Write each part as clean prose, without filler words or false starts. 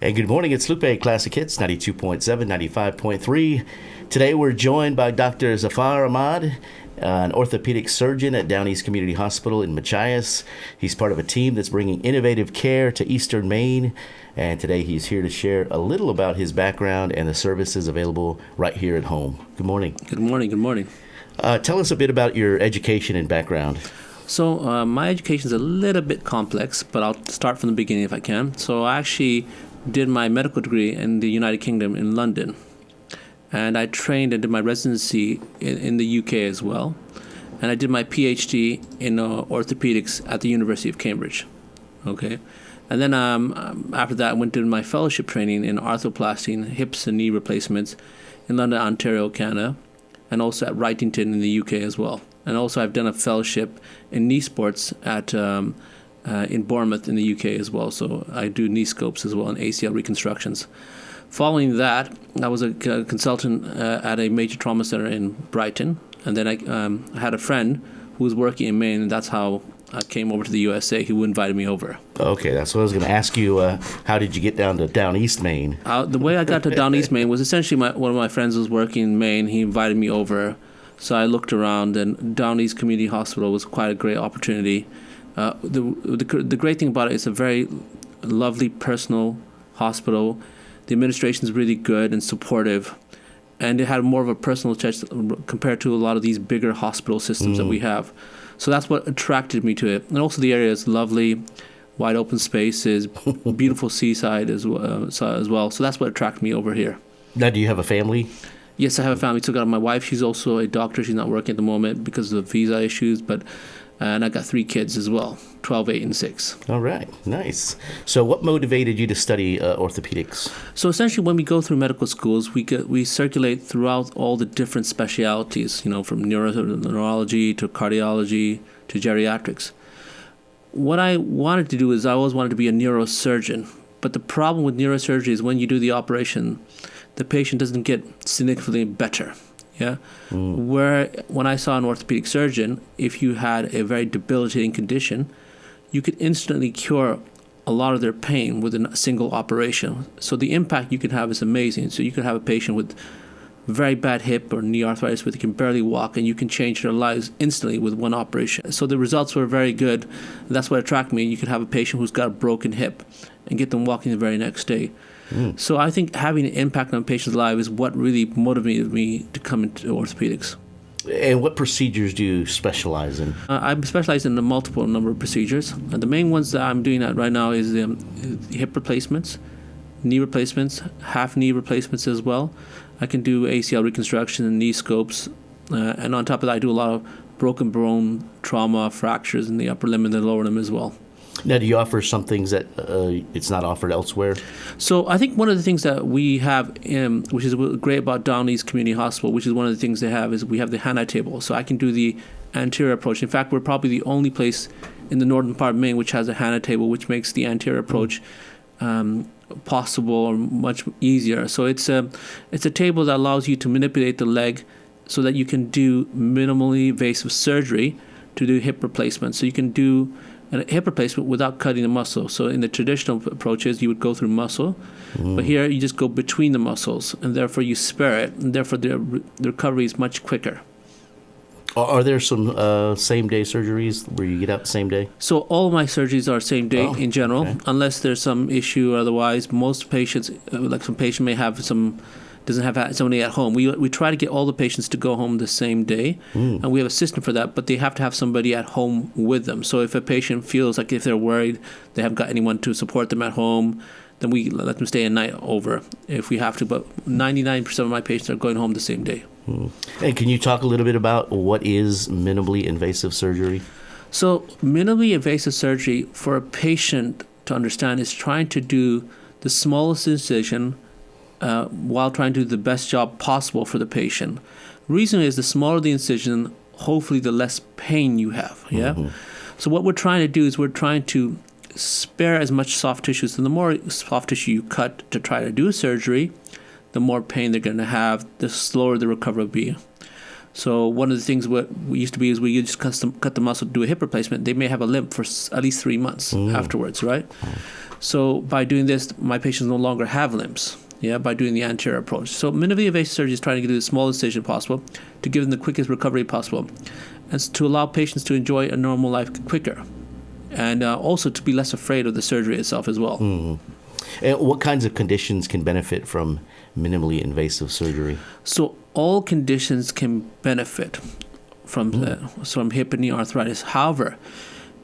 Hey, good morning. It's Lupe, Classic Hits, 92.7, 95.3. Today we're joined by Dr. Zafar Ahmad, an orthopedic surgeon at Downeast Community Hospital in Machias. He's part of a team that's bringing innovative care to Eastern Maine. And today he's here to share a little about his background and the services available right here at home. Good morning. Good morning. Good morning. Tell us a bit about your education and background. So my education is a little bit complex, but I'll start from the beginning if I can. So I actually did my medical degree in the United Kingdom in London. And I trained and did my residency in the UK as well. And I did my PhD in orthopedics at the University of Cambridge. Okay. And then after that, I went to my fellowship training in arthroplasty, hips and knee replacements in London, Ontario, Canada, and also at Wrightington in the UK as well. And also I've done a fellowship in knee sports at in Bournemouth in the UK as well. So I do knee scopes as well and ACL reconstructions. Following that, I was a consultant at a major trauma center in Brighton. And then I had a friend who was working in Maine, and that's how I came over to the USA, who invited me over. Okay, that's what I was going to ask you. How did you get down to Downeast, Maine? The way I got to Downeast, Maine was essentially one of my friends was working in Maine. He invited me over. So I looked around, and Downeast Community Hospital was quite a great opportunity. The great thing about it is a very lovely, personal hospital. The administration is really good and supportive, and it had more of a personal touch compared to a lot of these bigger hospital systems that we have. So that's what attracted me to it. And also the area is lovely, wide open spaces, beautiful seaside as well. So that's what attracted me over here. Now, do you have a family? Yes, I have a family. So I got my wife. She's also a doctor. She's not working at the moment because of visa issues. And I got 3 kids as well, 12, 8, and 6. All right. Nice. So what motivated you to study orthopedics? So essentially when we go through medical schools, we circulate throughout all the different specialities, from neurology to cardiology to geriatrics. What I wanted to do is I always wanted to be a neurosurgeon. But the problem with neurosurgery is when you do the operation, the patient doesn't get significantly better. Yeah. Where when I saw an orthopedic surgeon, if you had a very debilitating condition, you could instantly cure a lot of their pain with a single operation. So the impact you can have is amazing. So you could have a patient with very bad hip or knee arthritis where they can barely walk, and you can change their lives instantly with one operation. So the results were very good. And that's what attracted me. You could have a patient who's got a broken hip and get them walking the very next day. So I think having an impact on a patient's life is what really motivated me to come into orthopedics. And what procedures do you specialize in? I'm specialized in a multiple number of procedures. The main ones that I'm doing right now is hip replacements, knee replacements, half knee replacements as well. I can do ACL reconstruction and knee scopes. And on top of that, I do a lot of broken bone trauma, fractures in the upper limb and the lower limb as well. Now, do you offer some things that it's not offered elsewhere? So I think one of the things that we have, which is great about Downeast Community Hospital, which is one of the things they have, is we have the hand-eye table. So I can do the anterior approach. In fact, we're probably the only place in the northern part of Maine which has a hand-eye table, which makes the anterior approach possible or much easier. So it's a table that allows you to manipulate the leg so that you can do minimally invasive surgery to do hip replacement. So you can do a hip replacement without cutting the muscle. So in the traditional approaches, you would go through muscle, but here you just go between the muscles, and therefore you spare it, and therefore the recovery is much quicker. Are there some same-day surgeries where you get out the same day? So all of my surgeries are same day in general, unless there's some issue. Otherwise, most patients, like some patient may have doesn't have somebody at home. We try to get all the patients to go home the same day, and we have a system for that, but they have to have somebody at home with them. So if a patient feels like if they're worried they haven't got anyone to support them at home, then we let them stay a night over if we have to. But 99% of my patients are going home the same day. And can you talk a little bit about what is minimally invasive surgery? So minimally invasive surgery for a patient to understand is trying to do the smallest incision while trying to do the best job possible for the patient. Reason is the smaller the incision, hopefully the less pain you have. So what we're trying to do is we're trying to spare as much soft tissue. So the more soft tissue you cut to try to do surgery, the more pain they're going to have, the slower the recovery will be. So one of the things what we used to be is we just cut the muscle to do a hip replacement. They may have a limp for at least 3 months afterwards, right? So by doing this, my patients no longer have limbs. Yeah, by doing the anterior approach. So minimally invasive surgery is trying to do the smallest incision possible to give them the quickest recovery possible, and to allow patients to enjoy a normal life quicker, and also to be less afraid of the surgery itself as well. And what kinds of conditions can benefit from minimally invasive surgery? So all conditions can benefit from hip and knee arthritis. However,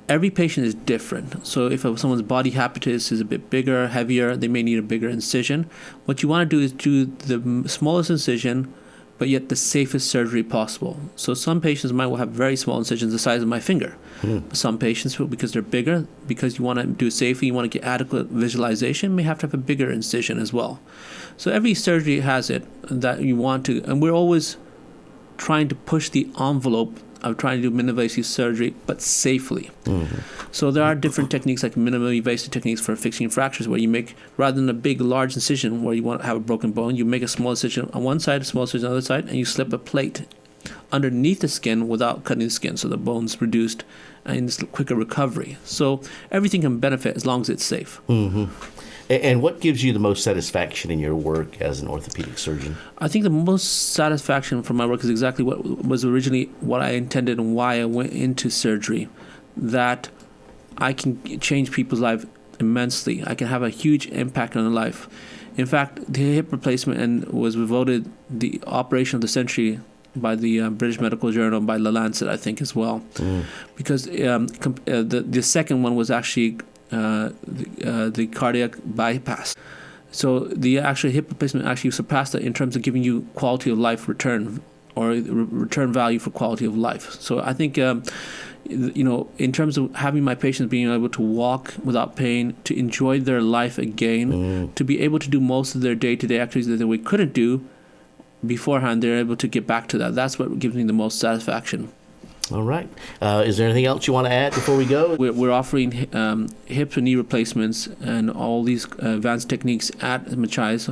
every patient is different. So if someone's body habitus is a bit bigger, heavier, they may need a bigger incision. What you want to do is do the smallest incision, but yet the safest surgery possible. So some patients might have very small incisions the size of my finger. Some patients, because they're bigger, because you want to do it safely, you want to get adequate visualization, may have to have a bigger incision as well. So every surgery has it that you want to, and we're always trying to push the envelope of trying to do minimally invasive surgery, but safely. So there are different techniques, like minimally invasive techniques for fixing fractures, where you make, rather than a big, large incision where you want to have a broken bone, you make a small incision on one side, a small incision on the other side, and you slip a plate underneath the skin without cutting the skin, so the bone's reduced and it's quicker recovery. So everything can benefit as long as it's safe. And what gives you the most satisfaction in your work as an orthopedic surgeon? I think the most satisfaction from my work is exactly what was originally what I intended and why I went into surgery, that I can change people's lives immensely. I can have a huge impact on their life. In fact, the hip replacement was voted the operation of the century by the British Medical Journal, by The Lancet, I think, as well. Because the second one was actually the cardiac bypass. So the actual hip replacement actually surpassed that in terms of giving you quality of life return, or return value for quality of life. So I think, in terms of having my patients being able to walk without pain, to enjoy their life again, to be able to do most of their day-to-day activities that we couldn't do beforehand, they're able to get back to that. That's what gives me the most satisfaction. All right. Is there anything else you want to add before we go? We're offering hip and knee replacements and all these advanced techniques at Machias.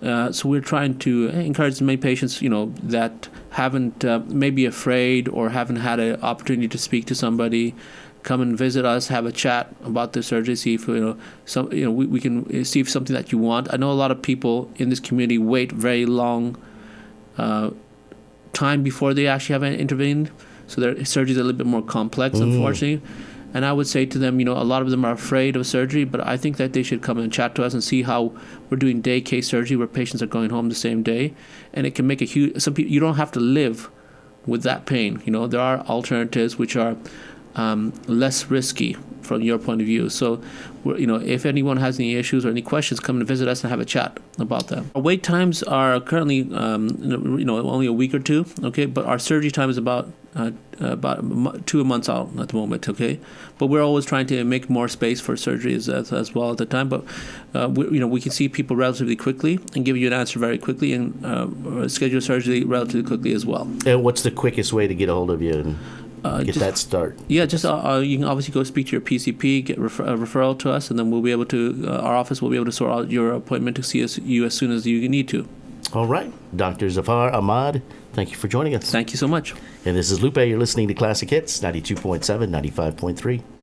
So we're trying to encourage as many patients, that haven't maybe afraid or haven't had an opportunity to speak to somebody, come and visit us, have a chat about the surgery, see if we can see if something that you want. I know a lot of people in this community wait very long time before they actually have intervened. So their surgery is a little bit more complex, unfortunately. And I would say to them, a lot of them are afraid of surgery, but I think that they should come and chat to us and see how we're doing day case surgery where patients are going home the same day. And it can make a huge, some people, you don't have to live with that pain. There are alternatives which are less risky from your point of view. So, if anyone has any issues or any questions, come and visit us and have a chat about them. Our wait times are currently, only a week or two. Okay, but our surgery time is about 2 months out at the moment. Okay, but we're always trying to make more space for surgeries as well at the time. But we can see people relatively quickly and give you an answer very quickly, and schedule surgery relatively quickly as well. And what's the quickest way to get a hold of you and get that start? Yeah, just you can obviously go speak to your PCP, get a referral to us, and then we'll be able to, our office will be able to sort out your appointment to see you as soon as you need to. All right. Dr. Zafar Ahmad, thank you for joining us. Thank you so much. And this is Lupe. You're listening to Classic Hits, 92.7, 95.3.